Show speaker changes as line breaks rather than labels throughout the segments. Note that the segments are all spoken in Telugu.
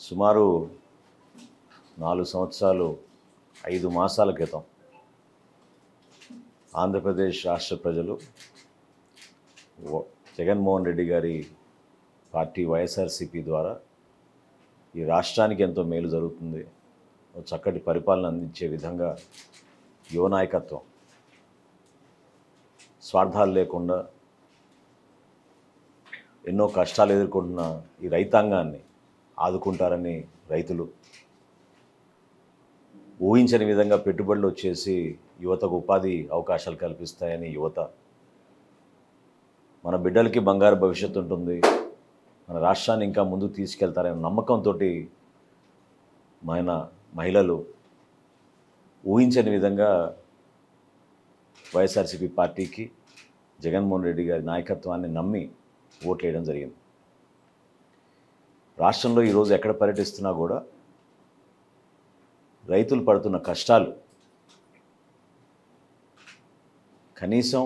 సుమారు 4 సంవత్సరాలు 5 మాసాల క్రితం ఆంధ్రప్రదేశ్ రాష్ట్ర ప్రజలు జగన్మోహన్ రెడ్డి గారి పార్టీ వైఎస్ఆర్సీపీ ద్వారా ఈ రాష్ట్రానికి ఎంతో మేలు జరుగుతుంది, చక్కటి పరిపాలన అందించే విధంగా యువ నాయకత్వం స్వార్థాలు లేకుండా ఎన్నో కష్టాలు ఎదుర్కొంటున్న ఈ రైతాంగాన్ని ఆదుకుంటారని రైతులు ఊహించని విధంగా పెట్టుబడులు వచ్చేసి యువతకు ఉపాధి అవకాశాలు కల్పిస్తాయని యువత, మన బిడ్డలకి బంగారు భవిష్యత్తు ఉంటుంది, మన రాష్ట్రాన్ని ఇంకా ముందుకు తీసుకెళ్తారనే నమ్మకంతో మహిళలు ఊహించని విధంగా వైఎస్ఆర్సీపీ పార్టీకి జగన్మోహన్ రెడ్డి గారి నాయకత్వాన్ని నమ్మి ఓట్లు వేయడం జరిగింది. రాష్ట్రంలో ఈరోజు ఎక్కడ పర్యటిస్తున్నా కూడా రైతులు పడుతున్న కష్టాలు కనీసం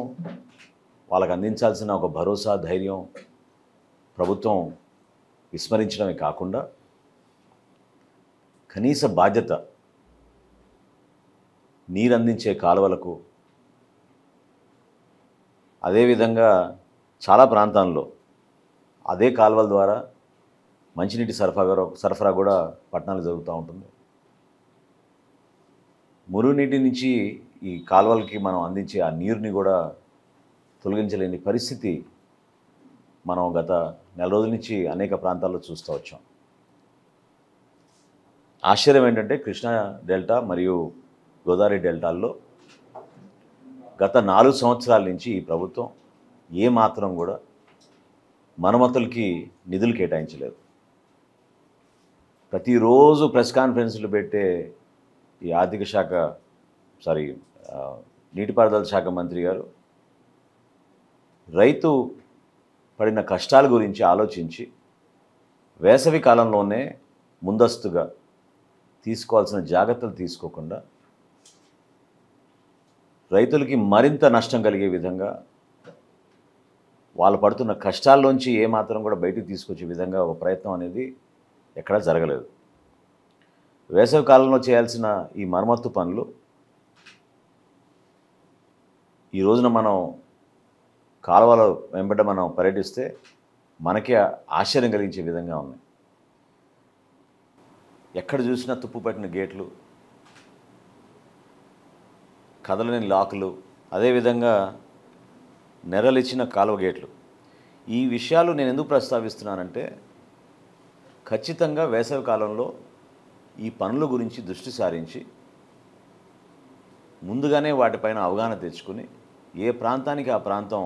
వాళ్ళకు అందించాల్సిన ఒక భరోసా, ధైర్యం ప్రభుత్వం విస్మరించడమే కాకుండా కనీస బాధ్యత నీరు అందించే కాలువలకు, అదేవిధంగా చాలా ప్రాంతాల్లో అదే కాలువల ద్వారా మంచినీటి సరఫరా కూడా పట్టణాలు జరుగుతూ ఉంటుంది. మురుగునీటి నుంచి ఈ కాలువలకి మనం అందించే ఆ నీరుని కూడా తొలగించలేని పరిస్థితి మనం గత నెల రోజుల నుంచి అనేక ప్రాంతాల్లో చూస్తూ వచ్చాం. ఆశ్చర్యం ఏంటంటే కృష్ణా డెల్టా మరియు గోదావరి డెల్టాల్లో గత 4 సంవత్సరాల నుంచి ఈ ప్రభుత్వం ఏమాత్రం కూడా మరమ్మతులకి నిధులు కేటాయించలేదు. ప్రతిరోజు ప్రెస్ కాన్ఫరెన్స్లు పెట్టే ఈ నీటిపారుదల శాఖ మంత్రి గారు రైతు పడిన కష్టాల గురించి ఆలోచించి వేసవి కాలంలోనే ముందస్తుగా తీసుకోవాల్సిన జాగ్రత్తలు తీసుకోకుండా రైతులకి మరింత నష్టం కలిగే విధంగా, వాళ్ళు పడుతున్న కష్టాల్లోంచి ఏమాత్రం కూడా బయటికి తీసుకొచ్చే విధంగా ఒక ప్రయత్నం అనేది ఎక్కడా జరగలేదు. వేసవి కాలంలో చేయాల్సిన ఈ మరమ్మత్తు పనులు ఈ రోజున మనం కాలువల వెంబట మనం పర్యటిస్తే మనకే ఆశ్చర్యం కలిగించే విధంగా ఉన్నాయి. ఎక్కడ చూసినా తుప్పు పట్టిన గేట్లు, కదలని లాకులు, అదేవిధంగా నెరలిచ్చిన కాలువ గేట్లు. ఈ విషయాలు నేను ఎందుకు ప్రస్తావిస్తున్నానంటే ఖచ్చితంగా వేసవి కాలంలో ఈ పనుల గురించి దృష్టి సారించి ముందుగానే వాటిపైన అవగాహన తెచ్చుకుని ఏ ప్రాంతానికి ఆ ప్రాంతం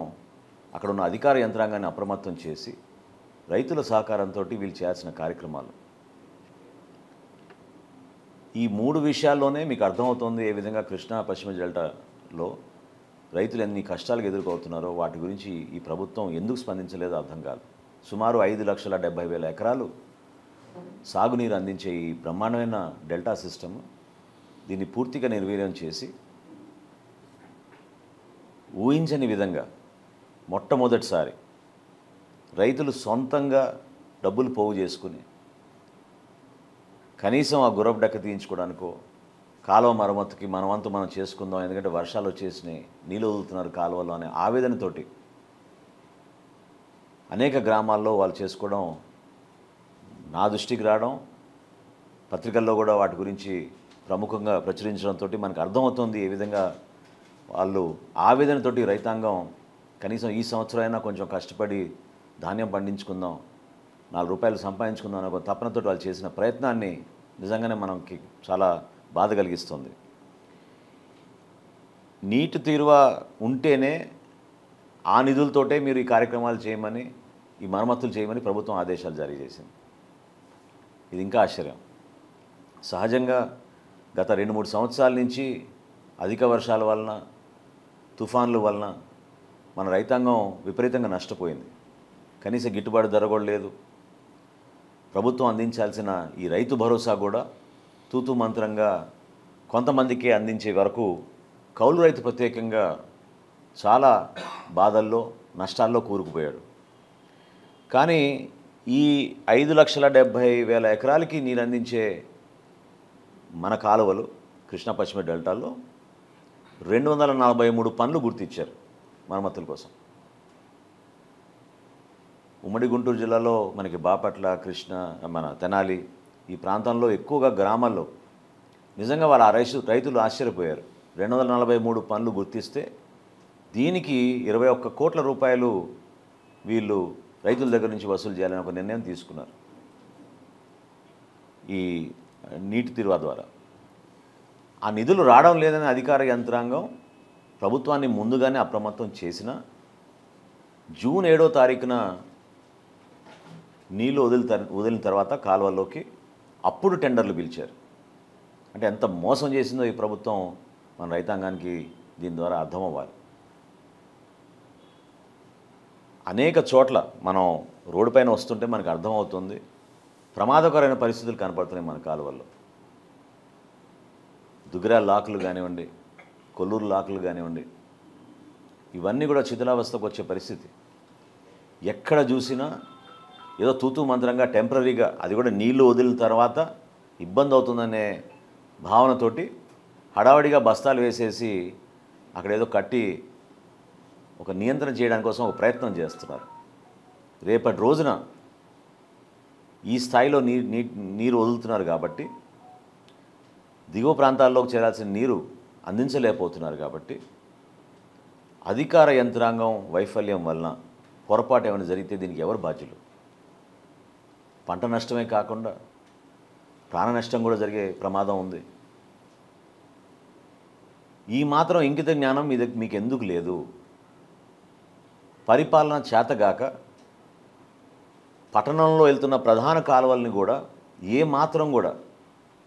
అక్కడ ఉన్న అధికార యంత్రాంగాన్ని అప్రమత్తం చేసి రైతుల సహకారంతో వీళ్ళు చేయాల్సిన కార్యక్రమాలు, ఈ 3 విషయాల్లోనే మీకు అర్థమవుతుంది ఏ విధంగా కృష్ణా పశ్చిమ డెల్టాలో రైతులు ఎన్ని కష్టాలకు ఎదుర్కొతున్నారో. వాటి గురించి ఈ ప్రభుత్వం ఎందుకు స్పందించలేదో అర్థం కాదు. సుమారు 5,70,000 ఎకరాలు సాగునీరు అందించే ఈ బ్రహ్మాండమైన డెల్టా సిస్టమ్, దీన్ని పూర్తిగా నిర్వీర్యం చేసి ఊహించని విధంగా మొట్టమొదటిసారి రైతులు సొంతంగా డబ్బులు పోగు చేసుకుని కనీసం ఆ గుర్రపు డెక్క తీయించుకోవడానికో, కాలువ మరమ్మతుకి మన వంతు మనం చేసుకుందాం, ఎందుకంటే వర్షాలు వచ్చేసినాయి, నీళ్ళు వదులుతున్నారు కాలువలో అనే ఆవేదనతోటి అనేక గ్రామాల్లో వాళ్ళు చేసుకోవడం నా దృష్టికి రావడం, పత్రికల్లో కూడా వాటి గురించి ప్రముఖంగా ప్రచురించడంతో మనకు అర్థమవుతుంది ఏ విధంగా వాళ్ళు ఆవేదనతోటి రైతాంగం కనీసం ఈ సంవత్సరం అయినా కొంచెం కష్టపడి ధాన్యం పండించుకుందాం, 4 రూపాయలు సంపాదించుకుందాం అనే ఒక తపనతో వాళ్ళు చేసిన ప్రయత్నాన్ని నిజంగానే మనకి చాలా బాధ కలిగిస్తుంది. నీటి తీరువ ఉంటేనే ఆ నిధులతోటే మీరు ఈ కార్యక్రమాలు చేయమని, ఈ మరమ్మతులు చేయమని ప్రభుత్వం ఆదేశాలు జారీ చేసింది. ఇది ఇంకా ఆశ్చర్యం. సహజంగా గత 2-3 సంవత్సరాల నుంచి అధిక వర్షాల వలన, తుఫాన్ల వలన మన రైతాంగం విపరీతంగా నష్టపోయింది. కనీస గిట్టుబాటు ధర కూడా లేదు. ప్రభుత్వం అందించాల్సిన ఈ రైతు భరోసా కూడా తూతూ మంత్రంగా కొంతమందికే అందించే వరకు కౌలు రైతు ప్రత్యేకంగా చాలా బాధల్లో, నష్టాల్లో కూరుకుపోయాడు. కానీ ఈ 5,70,000 ఎకరాలకి నీరు అందించే మన కాలువలు కృష్ణా పశ్చిమ డెల్టాలో 243 పనులు గుర్తించారు మరమ్మతుల కోసం. ఉమ్మడి గుంటూరు జిల్లాలో మనకి బాపట్ల, కృష్ణ, మన తెనాలి ఈ ప్రాంతంలో ఎక్కువగా గ్రామాల్లో నిజంగా వాళ్ళ రైతులు ఆశ్చర్యపోయారు. 243 పనులు గుర్తిస్తే దీనికి 21 కోట్ల రూపాయలు వీళ్ళు రైతుల దగ్గర నుంచి వసూలు చేయాలని ఒక నిర్ణయం తీసుకున్నారు ఈ నీటి తీరువా ద్వారా. ఆ నిధులు రావడం లేదని అధికార యంత్రాంగం ప్రభుత్వాన్ని ముందుగానే అప్రమత్తం చేసిన జూన్ 7వ తారీఖున నీళ్లు వదిలిన తర్వాత కాలువల్లోకి అప్పుడు టెండర్లు పిలిచారు. అంటే ఎంత మోసం చేసిందో ఈ ప్రభుత్వం మన రైతాంగానికి దీని ద్వారా అర్థమవ్వాలి. అనేక చోట్ల మనం రోడ్డు పైన వస్తుంటే మనకు అర్థమవుతుంది ప్రమాదకరమైన పరిస్థితులు కనపడుతున్నాయి మన కాలువల్లో. దుగ్గిరాల లాకులు కానివ్వండి, కొల్లూరు లాకులు కానివ్వండి, ఇవన్నీ కూడా శిథిలావస్థకు వచ్చే పరిస్థితి. ఎక్కడ చూసినా ఏదో తూతూ మంత్రంగా టెంపరీగా, అది కూడా నీళ్లు వదిలిన తర్వాత ఇబ్బంది అవుతుందనే భావనతోటి హడావడిగా బస్తాలు వేసేసి అక్కడ ఏదో కట్టి ఒక నియంత్రణ చేయడానికి కోసం ఒక ప్రయత్నం చేస్తున్నారు. రేపటి రోజున ఈ స్థాయిలో నీరు వదులుతున్నారు కాబట్టి దిగువ ప్రాంతాల్లోకి చేరాల్సిన నీరు అందించలేకపోతున్నారు కాబట్టి అధికార యంత్రాంగం వైఫల్యం వలన పొరపాటు ఏమైనా జరిగితే దీనికి ఎవరు బాధ్యులు? పంట నష్టమే కాకుండా ప్రాణ నష్టం కూడా జరిగే ప్రమాదం ఉంది. ఈ మాత్రం ఇంకిత జ్ఞానం మీకు ఎందుకు లేదు? పరిపాలన చేతగాక పట్టణంలో వెళ్తున్న ప్రధాన కాలువల్ని కూడా ఏ మాత్రం కూడా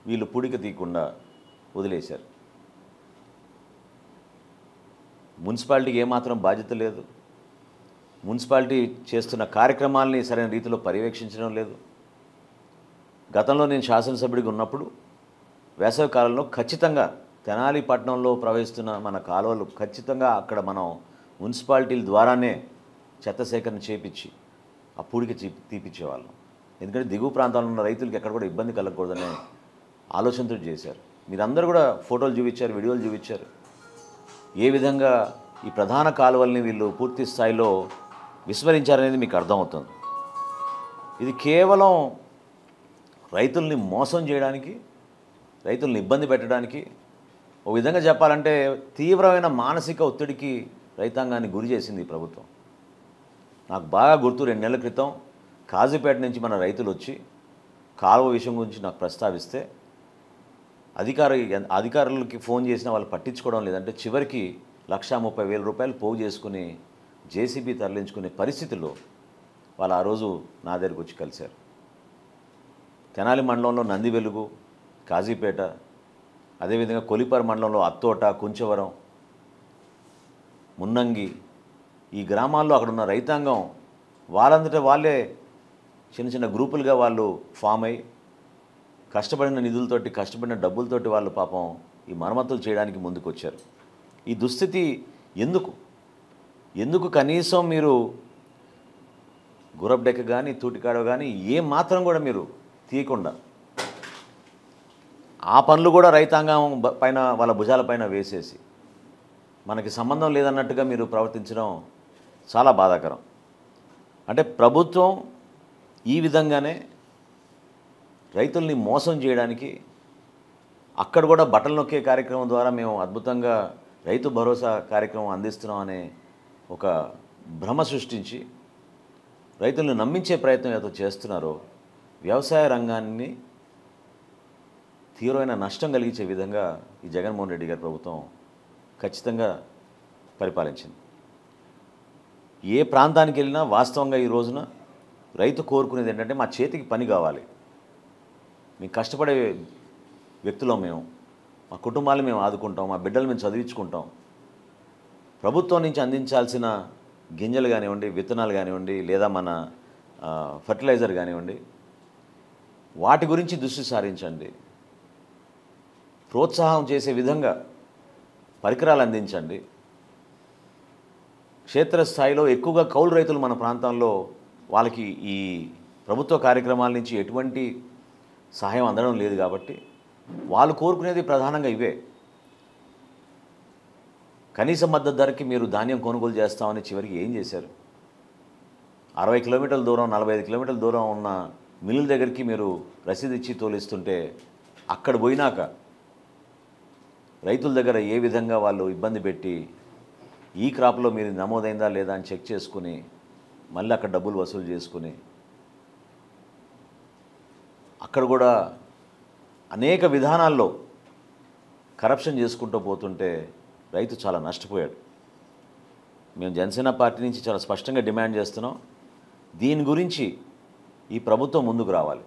వీళ్ళు పూడిక తీయకుండా వదిలేశారు. మున్సిపాలిటీకి ఏమాత్రం బాధ్యత లేదు. మున్సిపాలిటీ చేస్తున్న కార్యక్రమాలని సరైన రీతిలో పర్యవేక్షించడం లేదు. గతంలో నేను శాసనసభ్యుడిగా ఉన్నప్పుడు వేసవి కాలంలో ఖచ్చితంగా తెనాలి పట్టణంలో ప్రవహిస్తున్న మన కాలువలు ఖచ్చితంగా అక్కడ మనం మున్సిపాలిటీల ద్వారానే చెత్త సేకరణ చేపించి ఆ పూడికి తీపిచ్చేవాళ్ళం. ఎందుకంటే దిగువ ప్రాంతాల్లో ఉన్న రైతులకి ఎక్కడ కూడా ఇబ్బంది కలగకూడదనే ఆలోచనతో చేశారు. మీరందరూ కూడా ఫోటోలు చూపించారు, వీడియోలు చూపించారు. ఏ విధంగా ఈ ప్రధాన కాలువల్ని వీళ్ళు పూర్తి స్థాయిలో విస్మరించారనేది మీకు అర్థమవుతుంది. ఇది కేవలం రైతుల్ని మోసం చేయడానికి, రైతుల్ని ఇబ్బంది పెట్టడానికి, ఒక విధంగా చెప్పాలంటే తీవ్రమైన మానసిక ఒత్తిడికి రైతాంగాన్ని గురి చేసింది ఈ ప్రభుత్వం. నాకు బాగా గుర్తు, 2 నెలల క్రితం కాజీపేట నుంచి మన రైతులు వచ్చి కాలువ విషయం గురించి నాకు ప్రస్తావిస్తే అధికారులకి ఫోన్ చేసినా వాళ్ళు పట్టించుకోవడం లేదంటే చివరికి 1,30,000 రూపాయలు పోగు చేసుకుని జేసీబీ తరలించుకునే పరిస్థితుల్లో వాళ్ళు ఆ రోజు నా దగ్గరికి వచ్చి కలిశారు. తెనాలి మండలంలో నంది వెలుగు, కాజీపేట, అదేవిధంగా కొలిపారు మండలంలో అత్తోట, కుంచవరం, మున్నంగి, ఈ గ్రామాల్లో అక్కడున్న రైతాంగం వాళ్ళంతటా వాళ్ళే చిన్న చిన్న గ్రూపులుగా వాళ్ళు ఫామ్ అయ్యి కష్టపడిన నిధులతోటి, కష్టపడిన డబ్బులతోటి వాళ్ళు పాపం ఈ మరమ్మతులు చేయడానికి ముందుకు వచ్చారు. ఈ దుస్థితి ఎందుకు కనీసం మీరు గుర్రపు డెక్క కానీ తూటికాడ కానీ ఏ మాత్రం కూడా మీరు తీయకుండా ఆ పనులు కూడా రైతాంగం పైన వాళ్ళ భుజాల పైన వేసేసి మనకి సంబంధం లేదన్నట్టుగా మీరు ప్రవర్తించడం చాలా బాధాకరం. అంటే ప్రభుత్వం ఈ విధంగానే రైతుల్ని మోసం చేయడానికి అక్కడ కూడా బట్టలు నొక్కే కార్యక్రమం ద్వారా మేము అద్భుతంగా రైతు భరోసా కార్యక్రమం అందిస్తున్నాం అనే ఒక భ్రమ సృష్టించి రైతులను నమ్మించే ప్రయత్నం ఏదో చేస్తున్నారో వ్యవసాయ రంగాన్ని తీవ్రమైన నష్టం కలిగించే విధంగా ఈ జగన్మోహన్ రెడ్డి గారి ప్రభుత్వం ఖచ్చితంగా పరిపాలించింది. ఏ ప్రాంతానికి వెళ్ళినా వాస్తవంగా ఈ రోజున రైతు కోరుకునేది ఏంటంటే మా చేతికి పని కావాలి, మేము కష్టపడే వ్యక్తులం, మా కుటుంబాలను మేము ఆదుకుంటాం, మా బిడ్డలు మేము చదివించుకుంటాం. ప్రభుత్వం నుంచి అందించాల్సిన గింజలు కానివ్వండి, విత్తనాలు కానివ్వండి, లేదా మన ఫర్టిలైజర్ కానివ్వండి, వాటి గురించి దృష్టి సారించండి. ప్రోత్సాహం చేసే విధంగా పరికరాలు అందించండి. క్షేత్రస్థాయిలో ఎక్కువగా కౌలు రైతులు మన ప్రాంతంలో వాళ్ళకి ఈ ప్రభుత్వ కార్యక్రమాల నుంచి ఎటువంటి సహాయం అందడం లేదు కాబట్టి వాళ్ళు కోరుకునేది ప్రధానంగా ఇవే. కనీస మద్దతు ధరకి మీరు ధాన్యం కొనుగోలు చేస్తామని చివరికి ఏం చేశారు? 60 కిలోమీటర్ల దూరం 45 కిలోమీటర్ల దూరం ఉన్న మిల్లుల దగ్గరికి మీరు రసీదు ఇచ్చి తోలిస్తుంటే అక్కడ పోయినాక రైతుల దగ్గర ఏ విధంగా వాళ్ళు ఇబ్బంది పెట్టి ఈ క్రాప్లో మీరు నమోదైందా లేదా అని చెక్ చేసుకుని మళ్ళీ అక్కడ డబ్బులు వసూలు చేసుకుని అక్కడ కూడా అనేక విధానాల్లో కరప్షన్ చేసుకుంటూ పోతుంటే రైతు చాలా నష్టపోయాడు. మేము జనసేన పార్టీ నుంచి చాలా స్పష్టంగా డిమాండ్ చేస్తున్నాం, దీని గురించి ఈ ప్రభుత్వం ముందుకు రావాలి.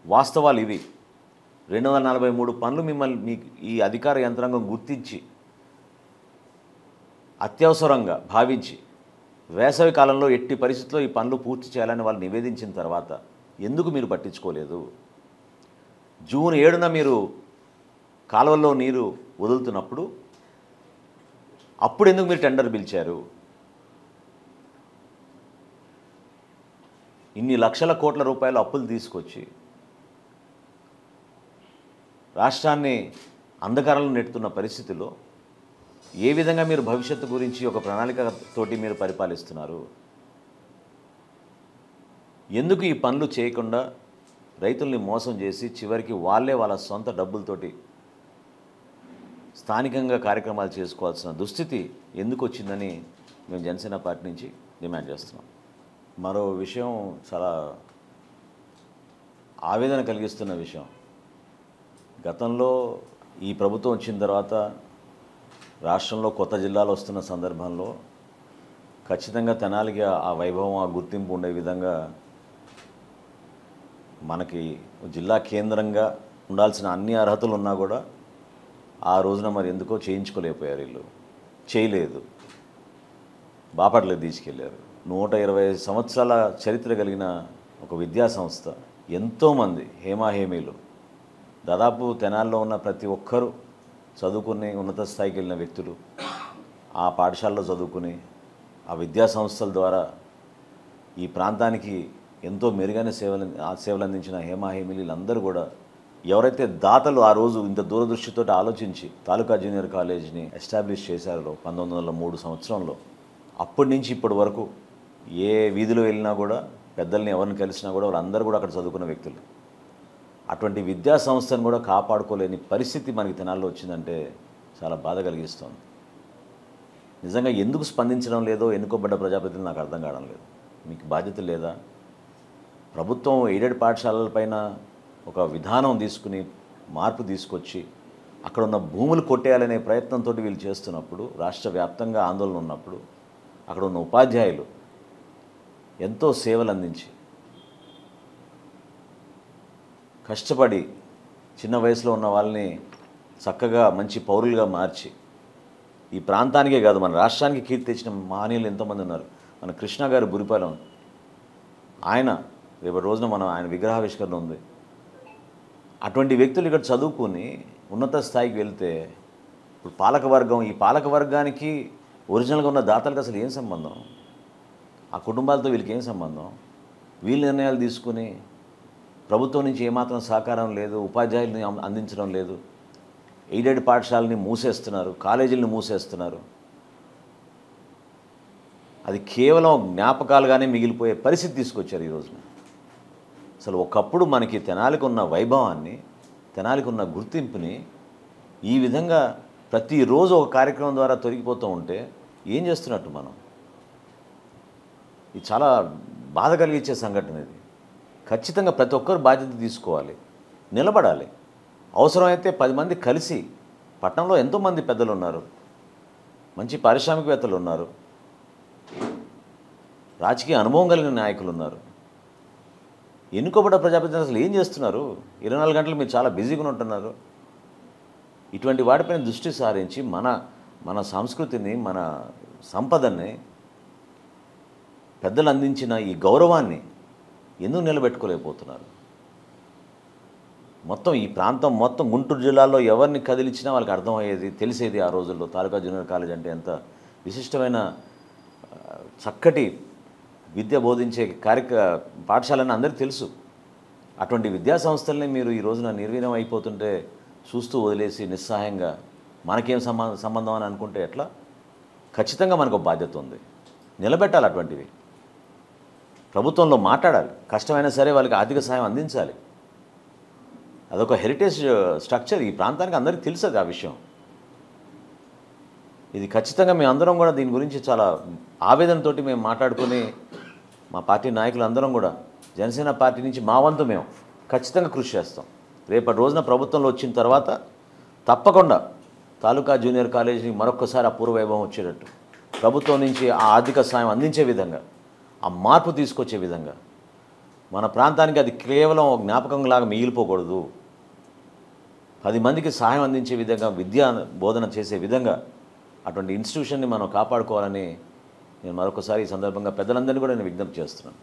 వాస్తవాలు ఇవి. 243 పనులు మిమ్మల్ని ఈ అధికార యంత్రాంగం గుర్తించి అత్యవసరంగా భావించి వేసవి కాలంలో ఎట్టి పరిస్థితుల్లో ఈ పనులు పూర్తి చేయాలని వాళ్ళు నివేదించిన తర్వాత ఎందుకు మీరు పట్టించుకోలేదు? జూన్ 7న మీరు కాలువల్లో నీరు వదులుతున్నప్పుడు అప్పుడు ఎందుకు మీరు టెండర్ పిలిచారు? ఇన్ని లక్షల కోట్ల రూపాయలు అప్పులు తీసుకొచ్చి రాష్ట్రాన్ని అంధకారంలో నెట్టుతున్న పరిస్థితుల్లో ఏ విధంగా మీరు భవిష్యత్తు గురించి ఒక ప్రణాళికతోటి మీరు పరిపాలిస్తున్నారు? ఎందుకు ఈ పనులు చేయకుండా రైతుల్ని మోసం చేసి చివరికి వాళ్ళే వాళ్ళ సొంత డబ్బులతోటి స్థానికంగా కార్యక్రమాలు చేసుకోవాల్సిన దుస్థితి ఎందుకు వచ్చిందని మేము జనసేన పార్టీ నుంచి డిమాండ్ చేస్తున్నాం. మరో విషయం చాలా ఆవేదన కలిగిస్తున్న విషయం. గతంలో ఈ ప్రభుత్వం వచ్చిన తర్వాత రాష్ట్రంలో కొత్త జిల్లాలు వస్తున్న సందర్భంలో ఖచ్చితంగా తెనాలికి ఆ వైభవం ఆ గుర్తింపు ఉండే విధంగా మనకి జిల్లా కేంద్రంగా ఉండాల్సిన అన్ని అర్హతలు ఉన్నా కూడా ఆ రోజున మరి ఎందుకో చేయించుకోలేకపోయారు. వీళ్ళు చేయలేదు, బాపట్లకు తీసుకెళ్ళారు. 120 సంవత్సరాల చరిత్ర కలిగిన ఒక విద్యా సంస్థ, ఎంతోమంది హేమాహేమీలు, దాదాపు తెనాల్లో ఉన్న ప్రతి ఒక్కరూ చదువుకుని ఉన్నత స్థాయికి వెళ్ళిన వ్యక్తులు, ఆ పాఠశాలలో చదువుకుని ఆ విద్యా సంస్థల ద్వారా ఈ ప్రాంతానికి ఎంతో మెరుగైన సేవలు అందించిన హేమాహేమీలు అందరూ కూడా ఎవరైతే దాతలు ఆ రోజు ఇంత దూరదృష్టితో ఆలోచించి తాలూకా జూనియర్ కాలేజీని ఎస్టాబ్లిష్ చేశారో 1903 సంవత్సరంలో, అప్పటి నుంచి ఇప్పటి వరకు ఏ వీధిలో వెళ్ళినా కూడా పెద్దల్ని ఎవరిని కలిసినా కూడా వాళ్ళందరూ కూడా అక్కడ చదువుకున్న వ్యక్తులు. అటువంటి విద్యా సంస్థను కూడా కాపాడుకోలేని పరిస్థితి మనకి తెనాల్లో వచ్చిందంటే చాలా బాధ కలిగిస్తుంది. నిజంగా ఎందుకు స్పందించడం లేదో ఎన్నుకోబడ్డ ప్రజాప్రతినిధులు నాకు అర్థం కావడం లేదు. మీకు బాధ్యత లేదా? ప్రభుత్వం ఎయిడెడ్ పాఠశాలలపైన ఒక విధానం తీసుకుని మార్పు తీసుకొచ్చి అక్కడ ఉన్న భూములు కొట్టేయాలనే ప్రయత్నంతో వీళ్ళు చేస్తున్నప్పుడు, రాష్ట్ర వ్యాప్తంగా ఆందోళన ఉన్నప్పుడు అక్కడ ఉన్న ఉపాధ్యాయులు ఎంతో సేవలు అందించి కష్టపడి చిన్న వయసులో ఉన్న వాళ్ళని చక్కగా మంచి పౌరులుగా మార్చి ఈ ప్రాంతానికే కాదు మన రాష్ట్రానికి కీర్తి తెచ్చిన మహనీయులు ఎంతోమంది ఉన్నారు. మన కృష్ణ గారు బురిపాలెం, ఆయన రేపటి రోజున మనం ఆయన విగ్రహావిష్కరణ ఉంది. అటువంటి వ్యక్తులు ఇక్కడ చదువుకుని ఉన్నత స్థాయికి వెళ్తే ఇప్పుడు పాలకవర్గం, ఈ పాలకవర్గానికి ఒరిజినల్గా ఉన్న దాతలకు అసలు ఏం సంబంధం? ఆ కుటుంబాలతో వీళ్ళకి ఏం సంబంధం? వీళ్ళు నిర్ణయాలు తీసుకుని ప్రభుత్వం నుంచి ఏమాత్రం సహకారం లేదు, ఉపాధ్యాయుల్ని అందించడం లేదు, ఎయిడెడ్ పాఠశాలని మూసేస్తున్నారు, కాలేజీలను మూసేస్తున్నారు. అది కేవలం జ్ఞాపకాలుగానే మిగిలిపోయే పరిస్థితి తీసుకొచ్చారు ఈ రోజున. అసలు ఒకప్పుడు మనకి తెనాలికి ఉన్న వైభవాన్ని, తెనాలికి ఉన్న గుర్తింపుని ఈ విధంగా ప్రతిరోజు ఒక కార్యక్రమం ద్వారా తొలగిపోతూ ఉంటే ఏం చేస్తున్నట్టు మనం? ఇది చాలా బాధ కలిగించే సంఘటన. ఇది ఖచ్చితంగా ప్రతి ఒక్కరు బాధ్యత తీసుకోవాలి, నిలబడాలి. అవసరమైతే 10 మంది కలిసి, పట్టణంలో ఎంతోమంది పెద్దలు ఉన్నారు, మంచి పారిశ్రామికవేత్తలు ఉన్నారు, రాజకీయ అనుభవం కలిగిన నాయకులు ఉన్నారు. ఎన్నుకోబడ్డ ప్రజాప్రతినిధులు అసలు ఏం చేస్తున్నారు? 24 గంటలు మీరు చాలా బిజీగా ఉంటున్నారు. ఇటువంటి వాటిపైన దృష్టి సారించి మన సంస్కృతిని, మన సంపదని, పెద్దలు అందించిన ఈ గౌరవాన్ని ఎందుకు నిలబెట్టుకోలేకపోతున్నారు? మొత్తం ఈ ప్రాంతం మొత్తం గుంటూరు జిల్లాలో ఎవరిని కదిలించినా వాళ్ళకి అర్థమయ్యేది, తెలిసేది ఆ రోజుల్లో తాలూకా జూనియర్ కాలేజ్ అంటే ఎంత విశిష్టమైన చక్కటి విద్య బోధించే పాఠశాలని అందరికీ తెలుసు. అటువంటి విద్యా సంస్థల్ని మీరు ఈ రోజున నిర్వీర్యం అయిపోతుంటే చూస్తూ వదిలేసి నిస్సహాయంగా మనకేం సంబంధం అని అనుకుంటే ఎట్లా? ఖచ్చితంగా మనకు ఒక బాధ్యత ఉంది, నిలబెట్టాలి. అటువంటివి ప్రభుత్వంలో మాట్లాడాలి. కష్టమైనా సరే వాళ్ళకి ఆర్థిక సహాయం అందించాలి. అదొక హెరిటేజ్ స్ట్రక్చర్ ఈ ప్రాంతానికి అందరికీ తెలుసు ఆ విషయం. ఇది ఖచ్చితంగా మేము అందరం కూడా దీని గురించి చాలా ఆవేదనతోటి మేము మాట్లాడుకుని మా పార్టీ నాయకులు అందరం కూడా జనసేన పార్టీ నుంచి మా వంతు మేము ఖచ్చితంగా కృషి చేస్తాం. రేపటి రోజున ప్రభుత్వంలో వచ్చిన తర్వాత తప్పకుండా తాలూకా జూనియర్ కాలేజీకి మరొక్కసారి అపూర్వ వైభవం వచ్చేటట్టు ప్రభుత్వం నుంచి ఆ ఆర్థిక సాయం అందించే విధంగా, ఆ మార్పు తీసుకొచ్చే విధంగా, మన ప్రాంతానికి అది కేవలం జ్ఞాపకంలాగా మిగిలిపోకూడదు. 10 మందికి సహాయం అందించే విధంగా, విద్యా బోధన చేసే విధంగా అటువంటి ఇన్స్టిట్యూషన్ని మనం కాపాడుకోవాలని నేను మరొకసారి ఈ సందర్భంగా పెద్దలందరినీ కూడా నేను విజ్ఞప్తి చేస్తున్నాను.